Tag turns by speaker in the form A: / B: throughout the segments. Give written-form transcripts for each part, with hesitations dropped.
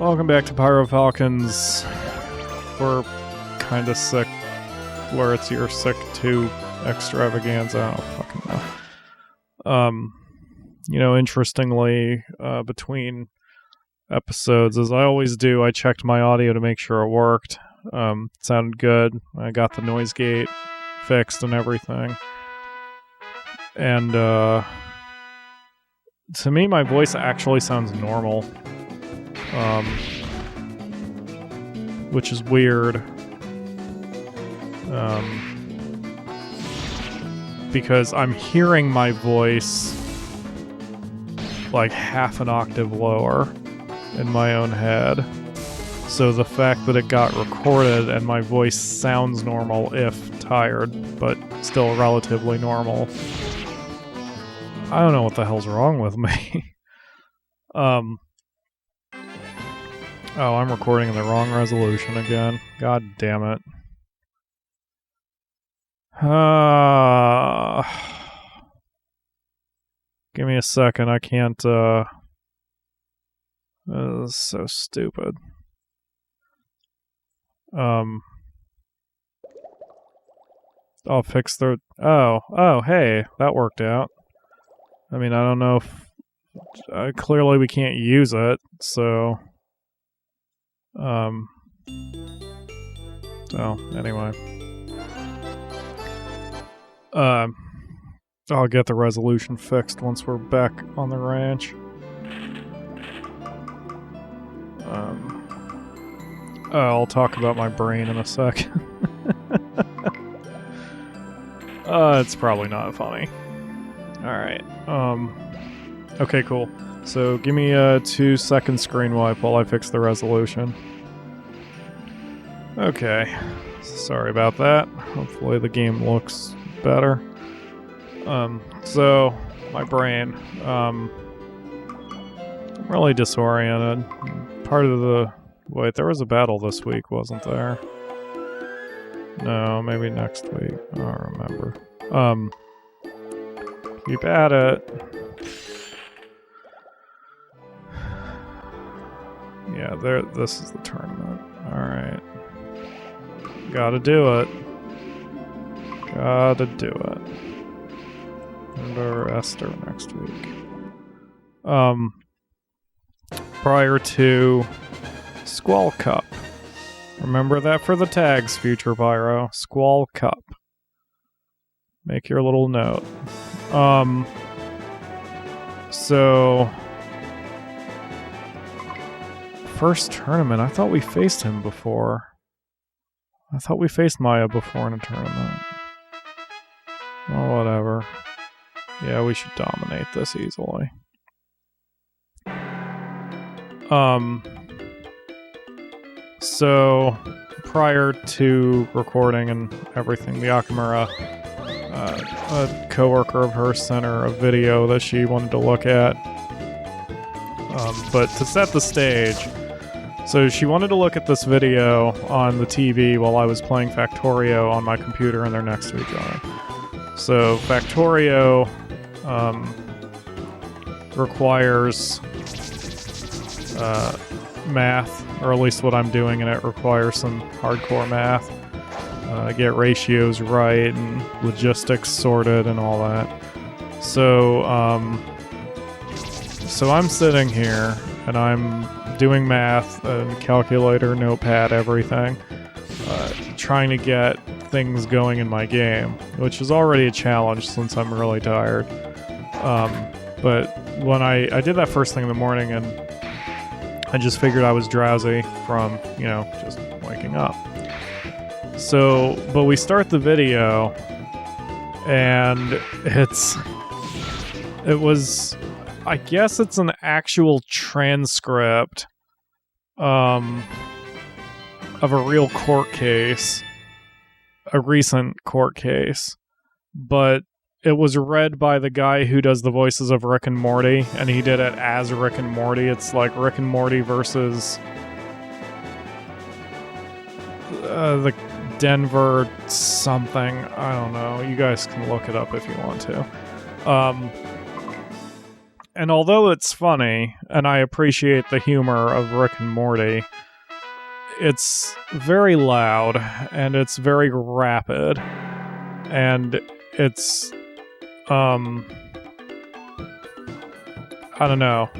A: Welcome back to PyroFalkon's We're Kinda Sick, where it's your sick too extravaganza. I don't fucking know. Interestingly, between episodes, as I always do, I checked my audio to make sure it worked. It sounded good. I got the noise gate fixed and everything. And, to me, my voice actually sounds normal. Which is weird. Because I'm hearing my voice like half an octave lower in my own head. So the fact that it got recorded and my voice sounds normal, if tired, but still relatively normal. I don't know what the hell's wrong with me. Oh, I'm recording in the wrong resolution again. God damn it. Give me a second. I can't, this is so stupid. I'll fix the... Oh, hey, that worked out. I mean, I don't know if... clearly we can't use it, so... anyway. I'll get the resolution fixed once we're back on the ranch. I'll talk about my brain in a sec. It's probably not funny. Alright, okay, cool. So give me a 2-second screen wipe while I fix the resolution. Okay, sorry about that. Hopefully the game looks better. So, my brain. I'm really disoriented. Part of the... Wait, there was a battle this week, wasn't there? No, maybe next week. I don't remember. Keep at it. Yeah, this is the tournament. Alright. Gotta do it. Gotta do it. Under Esther next week. Prior to Squall Cup. Remember that for the tags, future Pyro. Squall Cup. Make your little note. So... First tournament, I thought we faced him before. I thought we faced Maya before in a tournament. Oh, whatever. Yeah, we should dominate this easily. So, prior to recording and everything, the Akamura, a coworker of hers, sent her a video that she wanted to look at. But to set the stage, so she wanted to look at this video on the TV while I was playing Factorio on my computer, and they're next to each other. So Factorio requires math, or at least what I'm doing in it requires some hardcore math. Get ratios right and logistics sorted and all that. So I'm sitting here and I'm doing math, calculator, notepad, everything, trying to get things going in my game, which is already a challenge since I'm really tired. But when I did that first thing in the morning, and I just figured I was drowsy from, just waking up. So, but we start the video, and I guess it's an actual transcript of a real court case, a recent court case, but it was read by the guy who does the voices of Rick and Morty, and he did it as Rick and Morty. It's like Rick and Morty versus the Denver something. I don't know. You guys can look it up if you want to. And although it's funny, and I appreciate the humor of Rick and Morty, it's very loud, and it's very rapid, and it's, I don't know.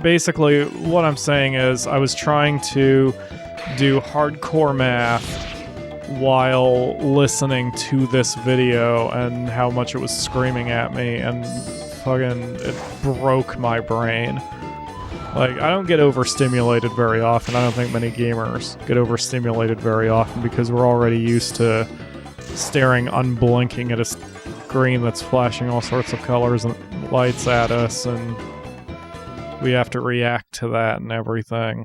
A: Basically, what I'm saying is I was trying to do hardcore math while listening to this video and how much it was screaming at me, and fucking it broke my brain. Like, I don't get overstimulated very often. I don't think many gamers get overstimulated very often because we're already used to staring unblinking at a screen that's flashing all sorts of colors and lights at us, and we have to react to that and everything.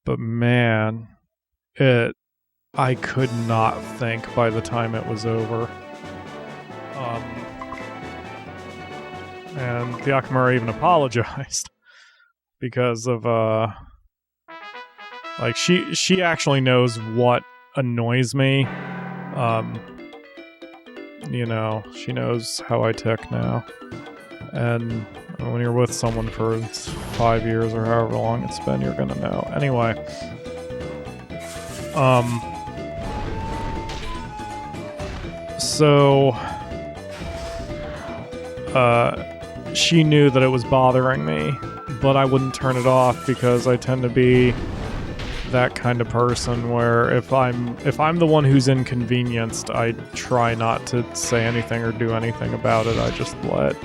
A: But man, I could not think by the time it was over. And Yakamura even apologized because of, like, she actually knows what annoys me. You know, she knows how I tick now. And when you're with someone for 5 years or however long it's been, you're gonna know. Anyway. So, she knew that it was bothering me, but I wouldn't turn it off because I tend to be that kind of person where if I'm the one who's inconvenienced, I try not to say anything or do anything about it. I just let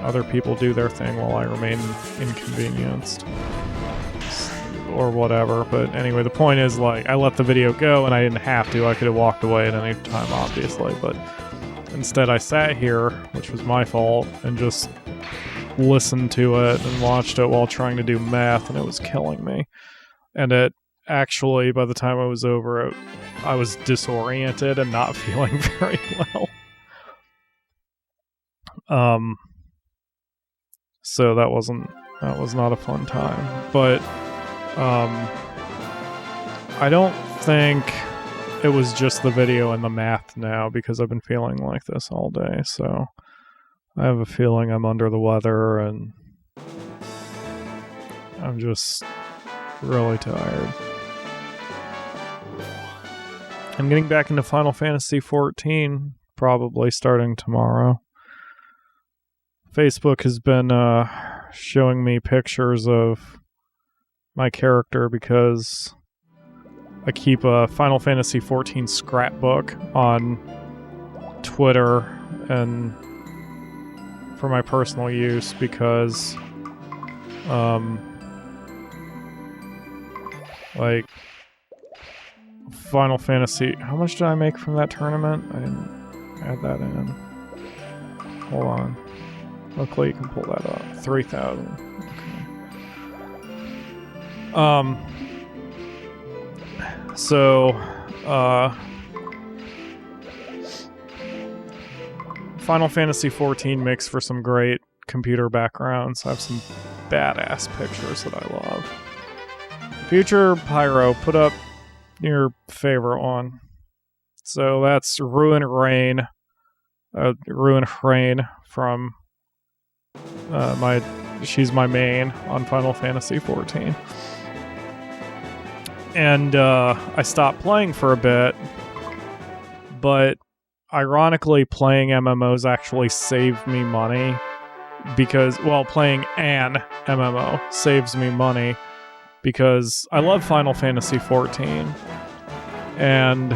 A: other people do their thing while I remain inconvenienced or whatever. But anyway, the point is, like, I let the video go and I didn't have to. I could have walked away at any time, obviously, but instead I sat here, which was my fault, and just listened to it and watched it while trying to do math, and it was killing me. And it actually, by the time I was over it, I was disoriented and not feeling very well. So that was not a fun time. But I don't think it was just the video and the math now, because I've been feeling like this all day, so I have a feeling I'm under the weather and I'm just really tired. I'm getting back into Final Fantasy XIV, probably starting tomorrow. Facebook has been showing me pictures of my character because I keep a Final Fantasy XIV scrapbook on Twitter and for my personal use because like Final Fantasy, how much did I make from that tournament? I didn't add that in. Hold on. Luckily you can pull that up. 3,000. Okay. So Final Fantasy XIV makes for some great computer backgrounds. I have some badass pictures that I love. Future Pyro, put up your favorite one. So that's Ruin Rain from she's my main on Final Fantasy XIV. And I stopped playing for a bit, but ironically playing MMOs actually saved me money because, well, playing an MMO saves me money because I love Final Fantasy XIV, and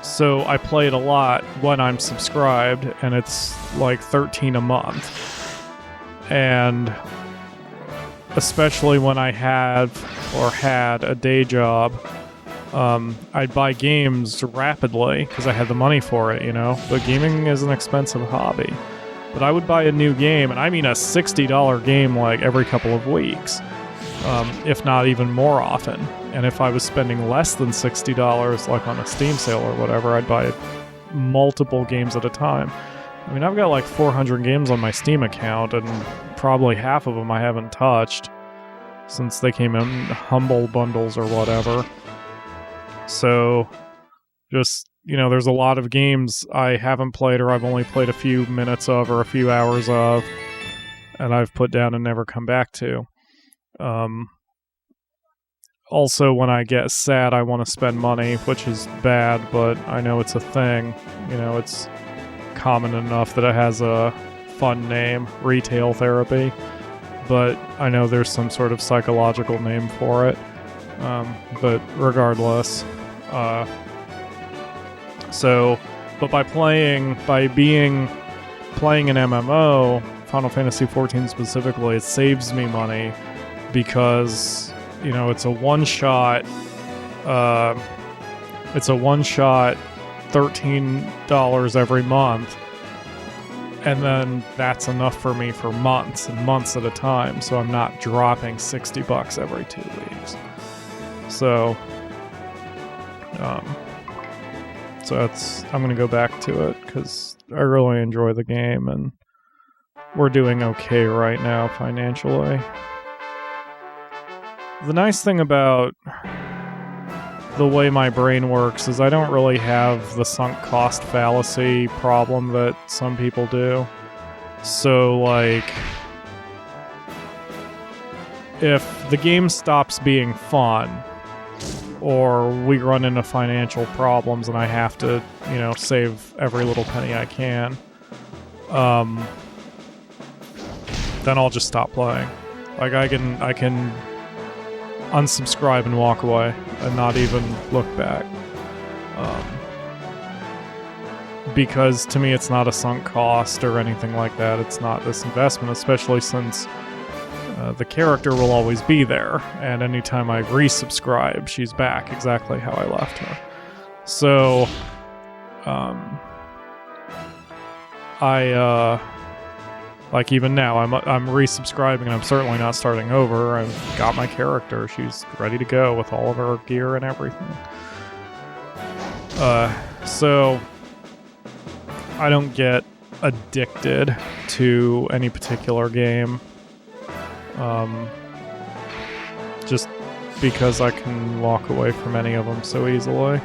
A: so I play it a lot when I'm subscribed, and it's like $13 a month. And especially when I had a day job, I'd buy games rapidly because I had the money for it, you know? But gaming is an expensive hobby. But I would buy a new game, and I mean a $60 game like every couple of weeks, if not even more often. And if I was spending less than $60, like on a Steam sale or whatever, I'd buy multiple games at a time. I mean, I've got like 400 games on my Steam account, and probably half of them I haven't touched since they came in humble bundles or whatever. So, just, there's a lot of games I haven't played or I've only played a few minutes of or a few hours of, and I've put down and never come back to. Also, when I get sad, I want to spend money, which is bad, but I know it's a thing. It's common enough that it has a fun name, retail therapy, but I know there's some sort of psychological name for it. But regardless, but by playing an MMO, Final Fantasy XIV specifically, it saves me money because it's a one-shot. $13 every month, and then that's enough for me for months and months at a time, so I'm not dropping $60 every 2 weeks. So I'm gonna go back to it because I really enjoy the game, and we're doing okay right now financially. The nice thing about the way my brain works is I don't really have the sunk cost fallacy problem that some people do. So, like, if the game stops being fun, or we run into financial problems and I have to, save every little penny I can, then I'll just stop playing. Like, I can unsubscribe and walk away and not even look back, because to me it's not a sunk cost or anything like that. It's not this investment, especially since the character will always be there, and anytime I resubscribe, she's back exactly how I left her. So like, even now, I'm resubscribing, and I'm certainly not starting over. I've got my character. She's ready to go with all of her gear and everything. So I don't get addicted to any particular game, just because I can walk away from any of them so easily.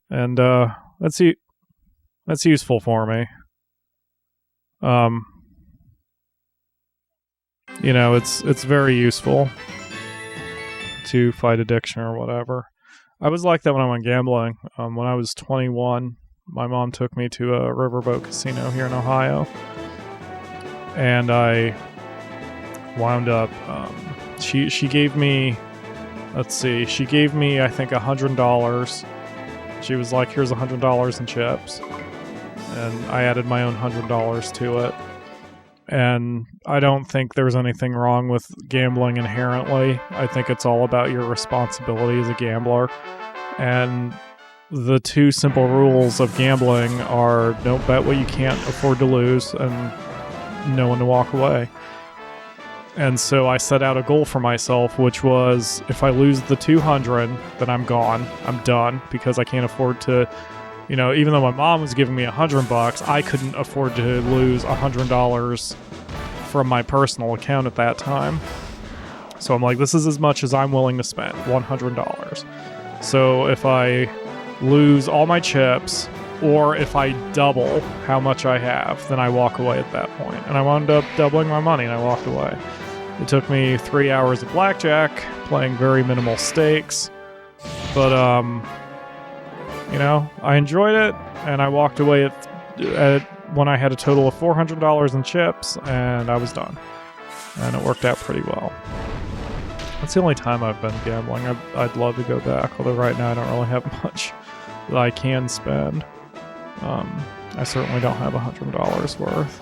A: And that's useful for me. It's very useful to fight addiction or whatever. I was like that when I went gambling. When I was 21, my mom took me to a riverboat casino here in Ohio, and I wound up. She gave me, I think $100. She was like, "Here's $100 in chips," and I added my own $100 to it. And I don't think there's anything wrong with gambling inherently. I think it's all about your responsibility as a gambler. And the two simple rules of gambling are don't bet what you can't afford to lose and know when to walk away. And so I set out a goal for myself, which was if I lose the 200, then I'm gone. I'm done, because I can't afford to... even though my mom was giving me $100, I couldn't afford to lose $100 from my personal account at that time. So I'm like, this is as much as I'm willing to spend, $100. So if I lose all my chips, or if I double how much I have, then I walk away at that point. And I wound up doubling my money, and I walked away. It took me 3 hours of blackjack, playing very minimal stakes, but I enjoyed it, and I walked away at when I had a total of $400 in chips, and I was done. And it worked out pretty well. That's the only time I've been gambling. I'd love to go back, although right now I don't really have much that I can spend. I certainly don't have $100 worth.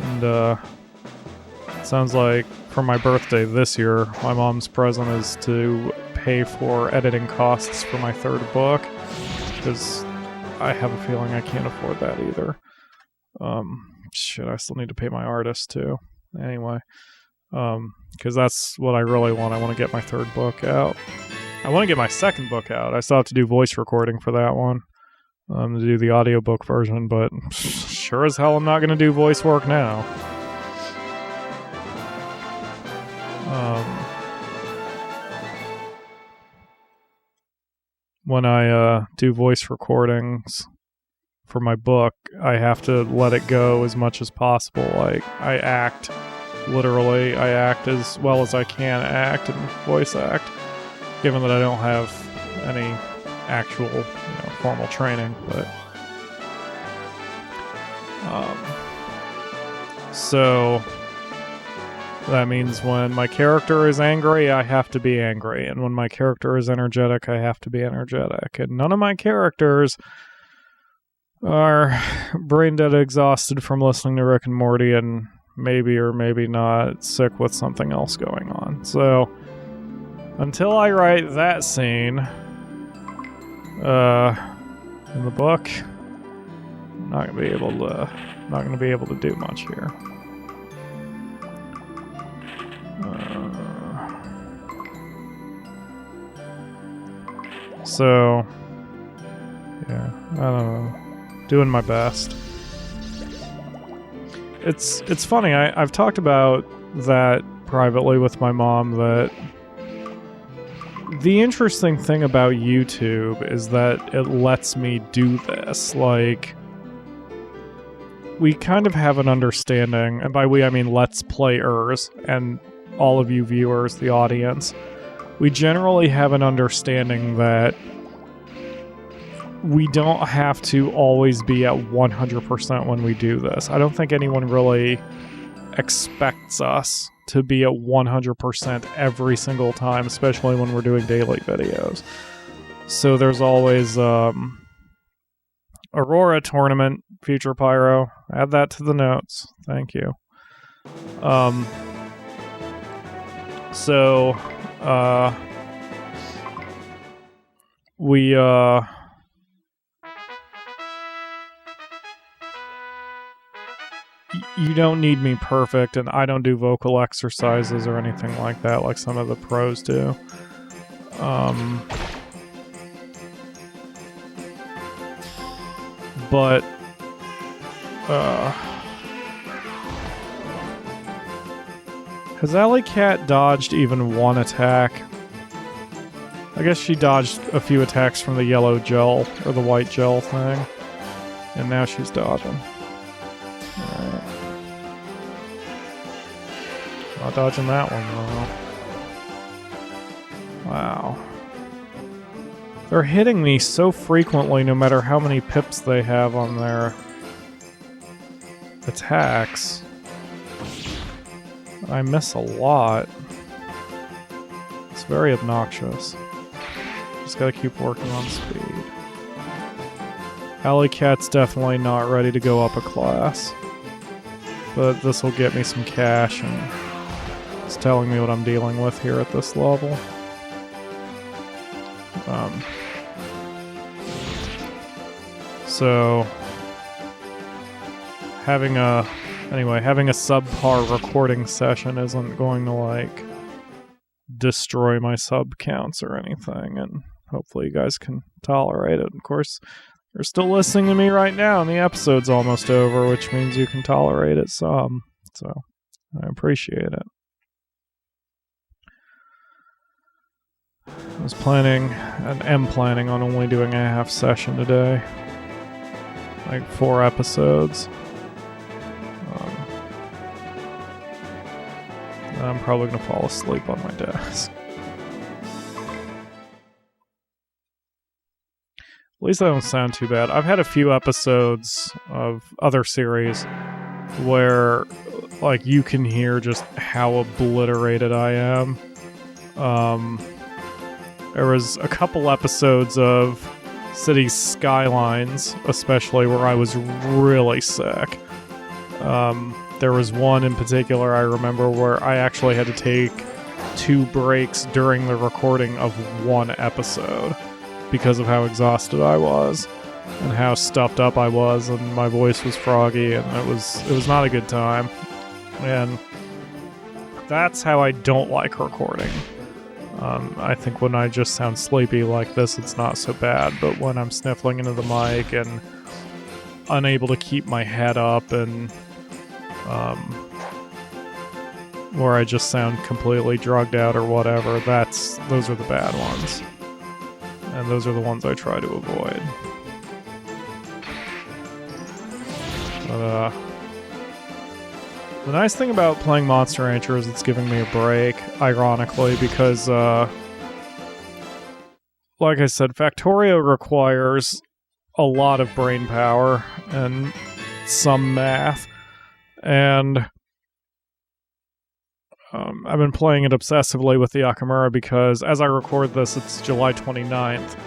A: And it sounds like for my birthday this year, my mom's present is to pay for editing costs for my third book, because I have a feeling I can't afford that either. I still need to pay my artist too. Anyway, because that's what I really want. I want to get my third book out. I want to get my second book out. I still have to do voice recording for that one. to do the audiobook version, but sure as hell I'm not going to do voice work now. When I do voice recordings for my book, I have to let it go as much as possible. Like, I act as well as I can act and voice act, given that I don't have any actual, formal training. But so that means when my character is angry, I have to be angry, and when my character is energetic, I have to be energetic. And none of my characters are brain dead exhausted from listening to Rick and Morty and maybe or maybe not sick with something else going on. So until I write that scene in the book, I'm not gonna be able to do much here. So yeah, I don't know. Doing my best. It's funny, I've talked about that privately with my mom, that the interesting thing about YouTube is that it lets me do this. Like, we kind of have an understanding, and by we I mean Let's Players, and all of you viewers, the audience, we generally have an understanding that we don't have to always be at 100% when we do this. I don't think anyone really expects us to be at 100% every single time, especially when we're doing daily videos. So there's always Aurora Tournament, future Pyro. Add that to the notes. Thank you. You don't need me perfect, and I don't do vocal exercises or anything like that like some of the pros do. But has Alley Cat dodged even one attack? I guess she dodged a few attacks from the yellow gel, or the white gel thing. And now she's dodging. Alright. Not dodging that one, though. Wow. They're hitting me so frequently, no matter how many pips they have on their attacks. I miss a lot. It's very obnoxious. Just gotta keep working on speed. Alley Cat's definitely not ready to go up a class. But this will get me some cash, and it's telling me what I'm dealing with here at this level. So having a subpar recording session isn't going to, like, destroy my sub counts or anything, and hopefully you guys can tolerate it. Of course, you're still listening to me right now, and the episode's almost over, which means you can tolerate it some. So I appreciate it. I was planning, and am planning on only doing a half session today. Like 4 episodes. I'm probably going to fall asleep on my desk. At least I don't sound too bad. I've had a few episodes of other series where, like, you can hear just how obliterated I am. There was a couple episodes of Cities Skylines, especially, where I was really sick. There was one in particular I remember where I actually had to take 2 breaks during the recording of one episode because of how exhausted I was and how stuffed up I was, and my voice was froggy, and it was not a good time. And that's how I don't like recording. I think when I just sound sleepy like this, it's not so bad, but when I'm sniffling into the mic and unable to keep my head up and where I just sound completely drugged out or whatever, those are the bad ones. And those are the ones I try to avoid. But, the nice thing about playing Monster Rancher is it's giving me a break, ironically, because, like I said, Factorio requires a lot of brain power and some math, and I've been playing it obsessively with the Akamura because as I record this, it's July 29th,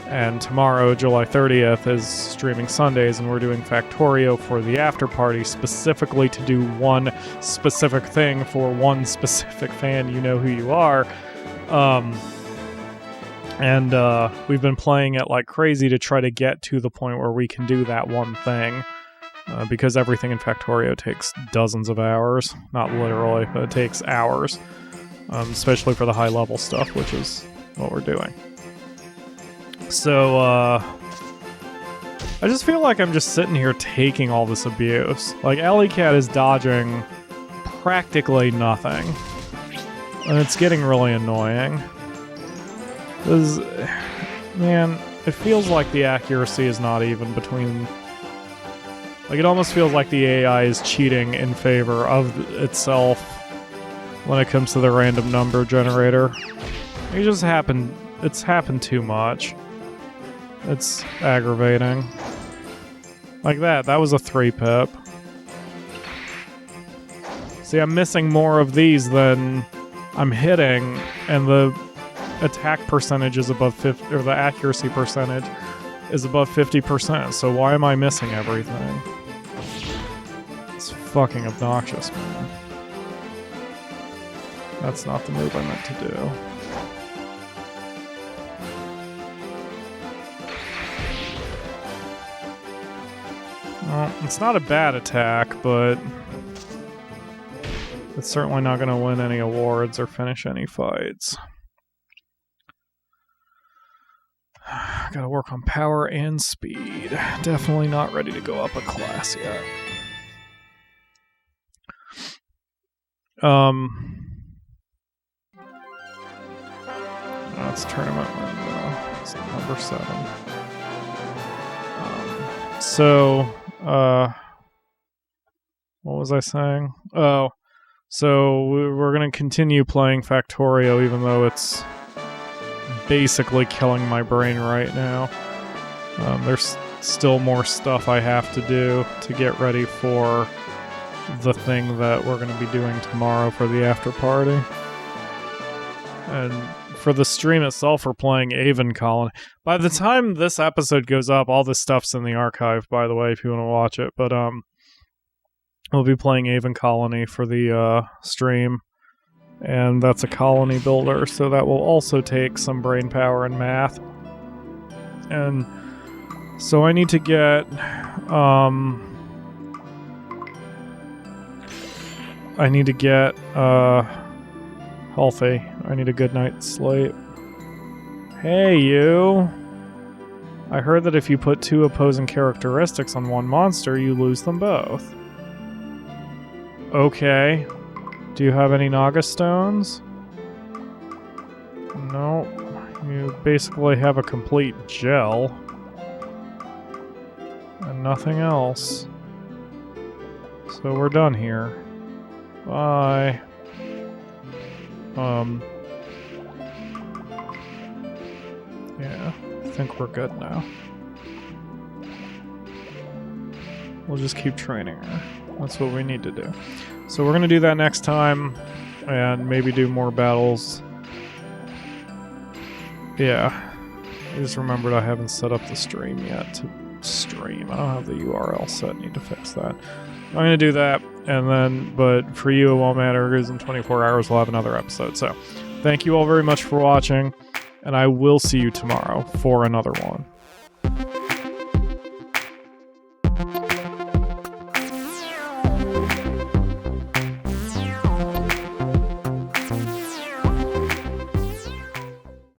A: and tomorrow, July 30th, is Streaming Sundays, and we're doing Factorio for the after party, specifically to do one specific thing for one specific fan, you know who you are. And we've been playing it like crazy to try to get to the point where we can do that one thing. Because everything in Factorio takes dozens of hours. Not literally, but it takes hours. Especially for the high-level stuff, which is what we're doing. So, I just feel like I'm just sitting here taking all this abuse. Like, Alley Cat is dodging practically nothing. And it's getting really annoying. Man, it feels like the accuracy is not even between... Like, it almost feels like the AI is cheating in favor of itself when it comes to the random number generator. It's happened too much. It's aggravating. Like that was a 3-pip. See, I'm missing more of these than I'm hitting, and the attack percentage is above 50, or the accuracy percentage is above 50%, so why am I missing everything? It's fucking obnoxious, man. That's not the move I meant to do. Well, it's not a bad attack, but it's certainly not going to win any awards or finish any fights. Gotta work on power and speed. Definitely not ready to go up a class yet. That's tournament window. It's number 7. What was I saying? Oh, so we're gonna continue playing Factorio even though it's basically killing my brain right now. There's still more stuff I have to do to get ready for the thing that we're going to be doing tomorrow for the after party. And for the stream itself, we're playing Avon Colony. By the time this episode goes up, all this stuff's in the archive, by the way, if you want to watch it. But we'll be playing Avon Colony for the stream. And that's a colony builder, so that will also take some brain power and math. And so I need to get healthy. I need a good night's sleep. Hey, you! I heard that if you put 2 opposing characteristics on one monster, you lose them both. Okay. Do you have any Naga stones? No. You basically have a complete gel. And nothing else. So we're done here. Bye. Yeah, I think we're good now. We'll just keep training her. That's what we need to do. So we're going to do that next time, and maybe do more battles. Yeah. I just remembered I haven't set up the stream yet to stream. I don't have the URL set. Need to fix that. I'm going to do that, and then, but for you it won't matter, because in 24 hours we'll have another episode. So, thank you all very much for watching, and I will see you tomorrow for another one.